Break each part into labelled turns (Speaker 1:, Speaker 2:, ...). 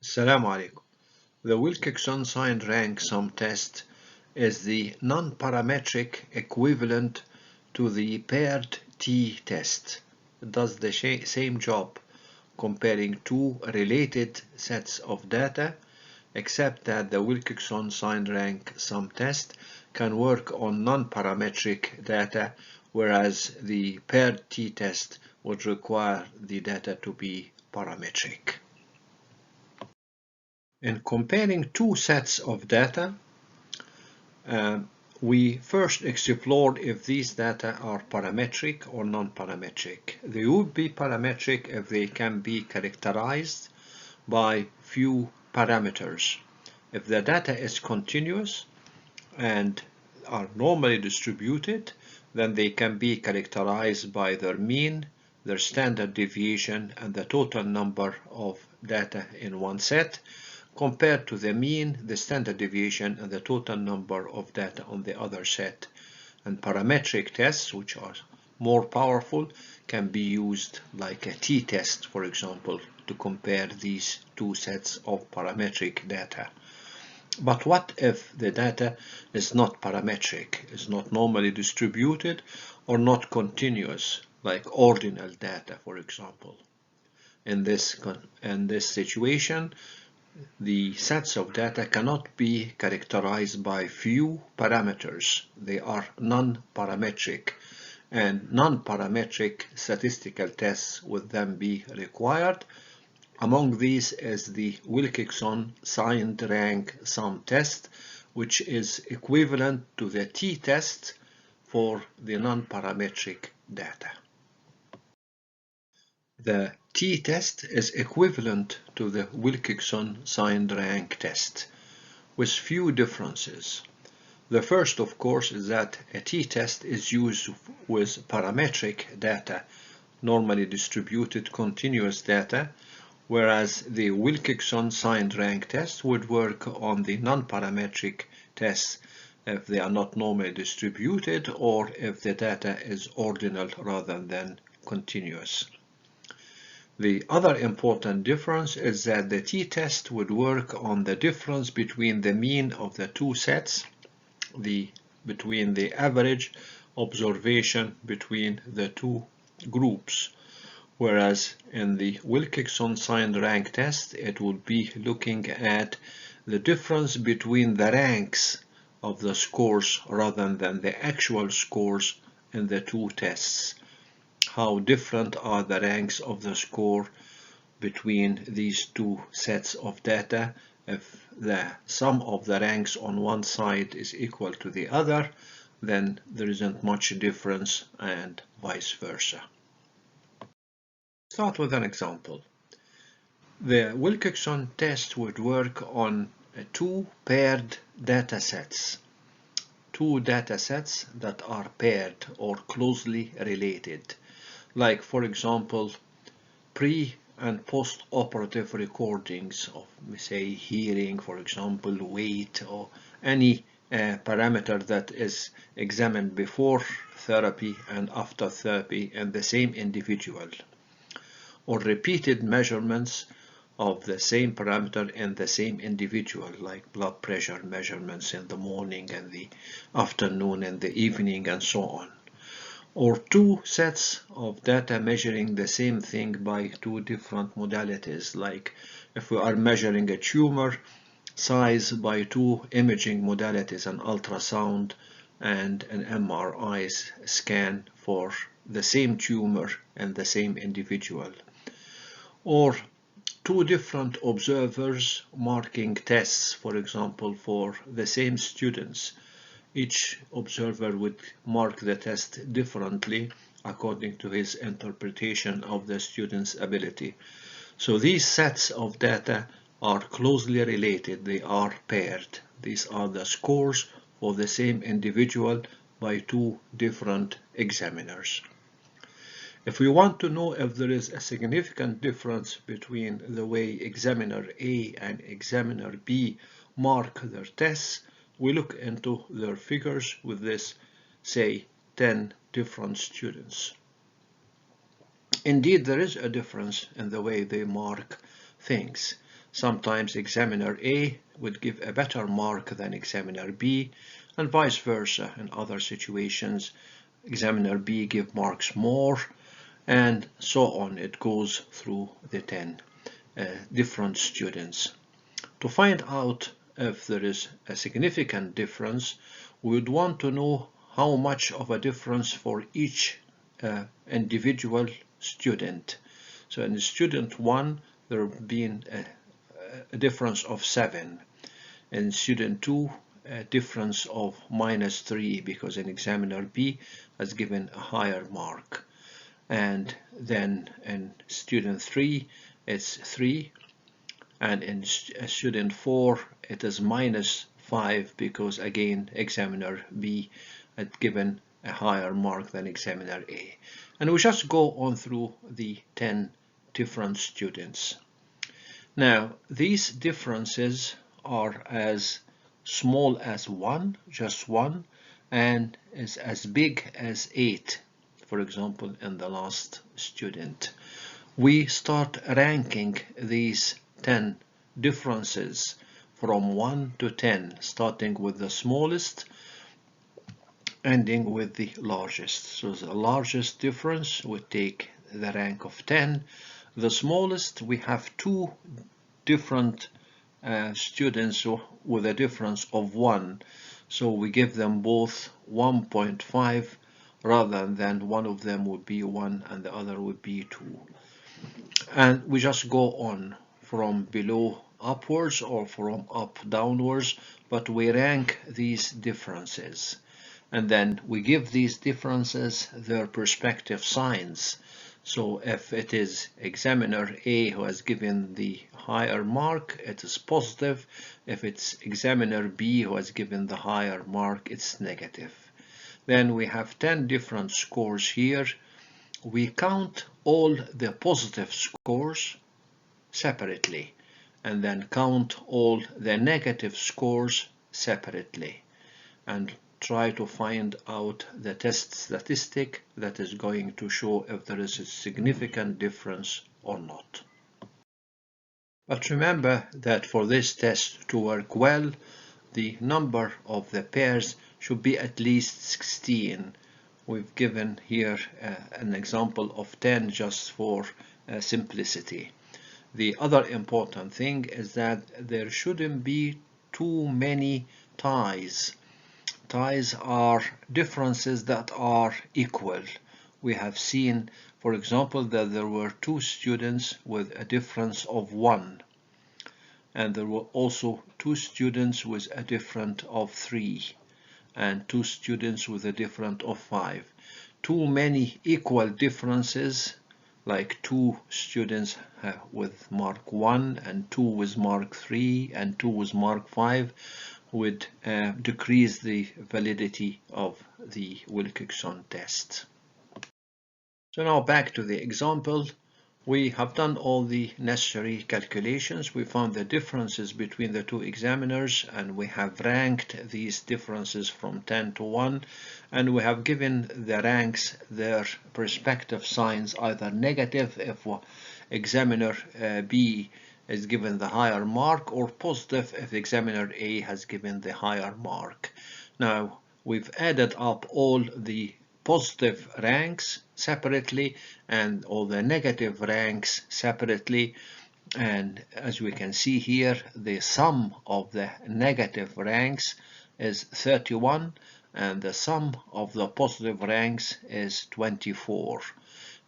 Speaker 1: Assalamu alaikum. The Wilcoxon signed rank sum test is the non-parametric equivalent to the paired t-test. It does the same job comparing two related sets of data, except that the Wilcoxon signed rank sum test can work on non-parametric data, whereas the paired t-test would require the data to be parametric. In comparing two sets of data, we first explored if these data are parametric or non-parametric. They would be parametric if they can be characterized by few parameters. If the data is continuous and are normally distributed, then they can be characterized by their mean, their standard deviation, and the total number of data in one set, compared to the mean, the standard deviation, and the total number of data on the other set. And parametric tests, which are more powerful, can be used like a t-test, for example, to compare these two sets of parametric data. But what if the data is not parametric, is not normally distributed, or not continuous, like ordinal data, for example? In this situation, the sets of data cannot be characterized by few parameters. They are non-parametric, and non-parametric statistical tests would then be required. Among these is the Wilcoxon signed rank sum test, which is equivalent to the t-test for the non-parametric data. The t-test is equivalent to the Wilcoxon signed rank test, with few differences. The first, of course, is that a t-test is used with parametric data, normally distributed continuous data, whereas the Wilcoxon signed rank test would work on the non-parametric tests if they are not normally distributed or if the data is ordinal rather than continuous. The other important difference is that the t-test would work on the difference between the mean of the two sets, between the average observation between the two groups, whereas in the Wilcoxon signed rank test it would be looking at the difference between the ranks of the scores rather than the actual scores in the two tests. How different are the ranks of the score between these two sets of data? If the sum of the ranks on one side is equal to the other, then there isn't much difference, and vice versa. Start with an example. The Wilcoxon test would work on two paired data sets. Two data sets that are paired or closely related, like, for example, pre and post-operative recordings of, say, hearing, for example, weight, or any parameter that is examined before therapy and after therapy in the same individual, or repeated measurements of the same parameter in the same individual, like blood pressure measurements in the morning and the afternoon and the evening and so on. Or two sets of data measuring the same thing by two different modalities, like if we are measuring a tumor size by two imaging modalities, an ultrasound and an MRI scan for the same tumor and the same individual. Or two different observers marking tests, for example, for the same students. Each observer would mark the test differently according to his interpretation of the student's ability. So these sets of data are closely related. They are paired. These are the scores for the same individual by two different examiners. If we want to know if there is a significant difference between the way examiner A and examiner B mark their tests, we look into their figures with this, say, 10 different students. Indeed, there is a difference in the way they mark things. Sometimes examiner A would give a better mark than examiner B, and vice versa. In other situations, examiner B give marks more, and so on. It goes through the 10 different students. To find out if there is a significant difference, we would want to know how much of a difference for each individual student. So in student 1, there have been a difference of 7. In student 2, a difference of -3, because an examiner B has given a higher mark. And then in student 3, it's 3. And in student 4, it is -5, because again examiner B had given a higher mark than examiner A. And we just go on through the 10 different students. Now these differences are as small as 1, just 1, and is as big as 8, for example in the last student. We start ranking these 10 differences from 1 to 10, starting with the smallest, ending with the largest. So the largest difference would take the rank of 10. The smallest, we have 2 different students with a difference of 1. So we give them both 1.5, rather than one of them would be 1 and the other would be 2. And we just go on from below upwards or from up downwards, but we rank these differences. And then we give these differences their respective signs. So if it is examiner A who has given the higher mark, it is positive. If it's examiner B who has given the higher mark, it's negative. Then we have 10 different scores here. We count all the positive scores separately, and then count all the negative scores separately, and try to find out the test statistic that is going to show if there is a significant difference or not. But remember that for this test to work well, the number of the pairs should be at least 16. We've given here an example of 10 just for simplicity. The other important thing is that there shouldn't be too many ties. Ties are differences that are equal. We have seen, for example, that there were 2 students with a difference of 1, and there were also 2 students with a difference of 3, and 2 students with a difference of 5. Too many equal differences, like 2 students with mark 1 and 2 with mark 3 and 2 with mark 5, would decrease the validity of the Wilcoxon test. So now back to the example. We have done all the necessary calculations. We found the differences between the 2 examiners, and we have ranked these differences from 10 to 1, and we have given the ranks their respective signs, either negative if examiner B is given the higher mark, or positive if examiner A has given the higher mark. Now we've added up all the positive ranks separately and all the negative ranks separately, and as we can see here, the sum of the negative ranks is 31 and the sum of the positive ranks is 24.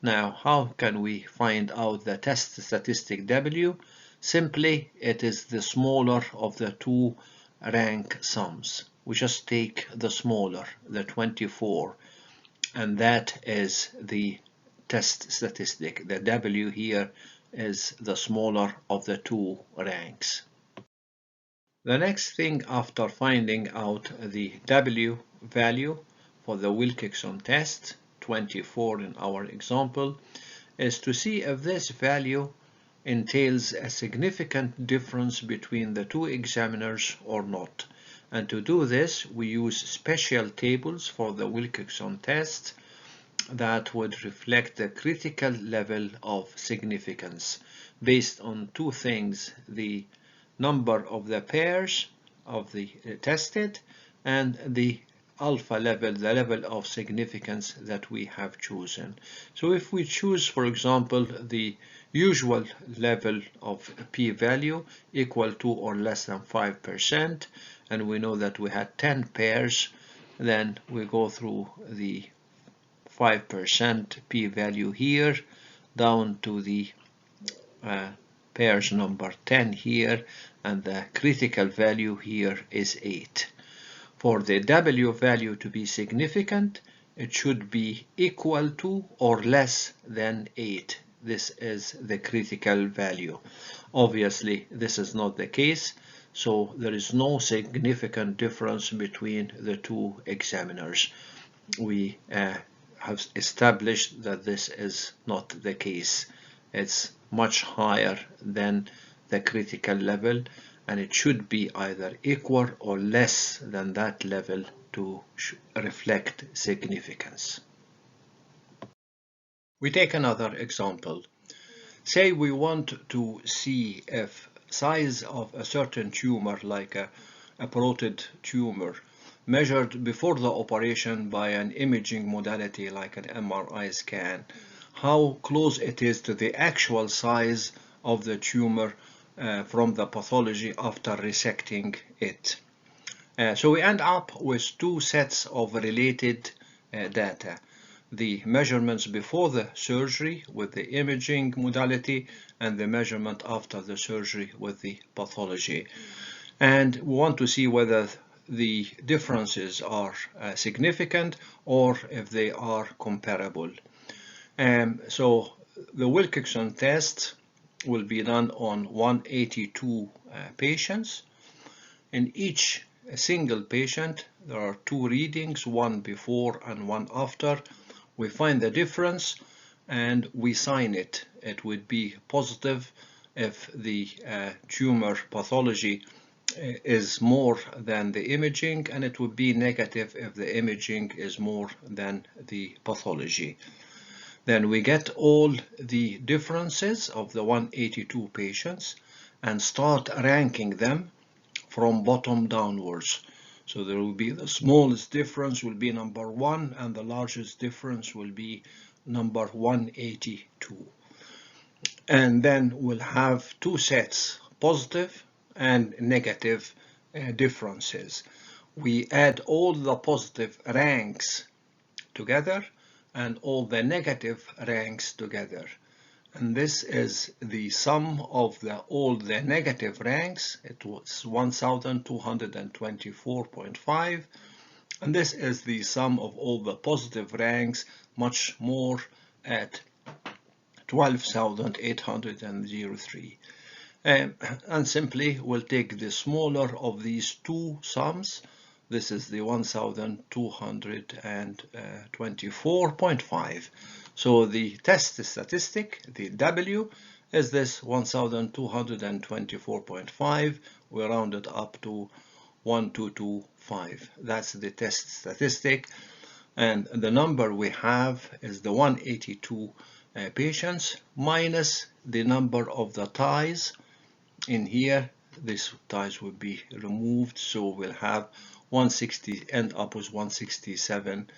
Speaker 1: Now how can we find out the test statistic W? Simply, it is the smaller of the 2 rank sums. We just take the smaller, the 24, and that is the test statistic. The W here is the smaller of the 2 ranks. The next thing after finding out the W value for the Wilcoxon test, 24 in our example, is to see if this value entails a significant difference between the 2 examiners or not. And to do this, we use special tables for the Wilcoxon test that would reflect the critical level of significance. based on two things: the number of the pairs of the tested and the alpha level, the level of significance that we have chosen. So if we choose, for example, the usual level of p-value equal to or less than 5%, and we know that we had 10 pairs, then we go through the 5% p-value here down to the pairs number 10 here, and the critical value here is 8. For the W value to be significant, it should be equal to or less than 8. This is the critical value. Obviously, this is not the case, so there is no significant difference between the two examiners. We have established that this is not the case. It's much higher than the critical level, and it should be either equal or less than that level to reflect significance. We take another example. Say we want to see if size of a certain tumor, like a parotid tumor, measured before the operation by an imaging modality like an MRI scan, how close it is to the actual size of the tumor from the pathology after resecting it. So we end up with two sets of related data: the measurements before the surgery with the imaging modality and the measurement after the surgery with the pathology. And we want to see whether the differences are significant or if they are comparable. So the Wilcoxon test will be done on 182 patients. In each single patient, there are two readings, one before and one after. We find the difference and we sign it. It would be positive if the tumor pathology is more than the imaging, and it would be negative if the imaging is more than the pathology. Then we get all the differences of the 182 patients and start ranking them from bottom downwards. So there will be the smallest difference will be number 1, and the largest difference will be number 182. And then we'll have two sets, positive and negative differences. We add all the positive ranks together and all the negative ranks together, and this is the sum of all the negative ranks. It was 1224.5, and this is the sum of all the positive ranks, much more, at 12,803. And simply we'll take the smaller of these two sums. This is the 1224.5. So the test statistic, the W, is this 1224.5. We round it up to 1225. That's the test statistic. And the number we have is the 182 patients minus the number of the ties. In here, this ties will be removed, so we'll have 160, end up with 167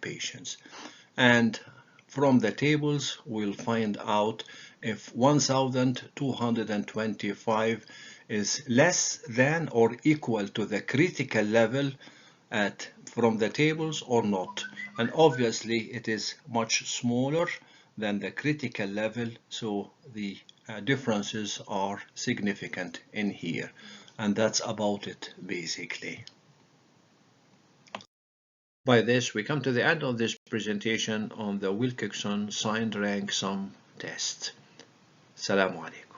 Speaker 1: patients. And from the tables, we'll find out if 1225 is less than or equal to the critical level from the tables or not. And obviously it is much smaller than the critical level, so the differences are significant in here. And that's about it, basically. By this, we come to the end of this presentation on the Wilcoxon signed rank sum test. Assalamu alaikum.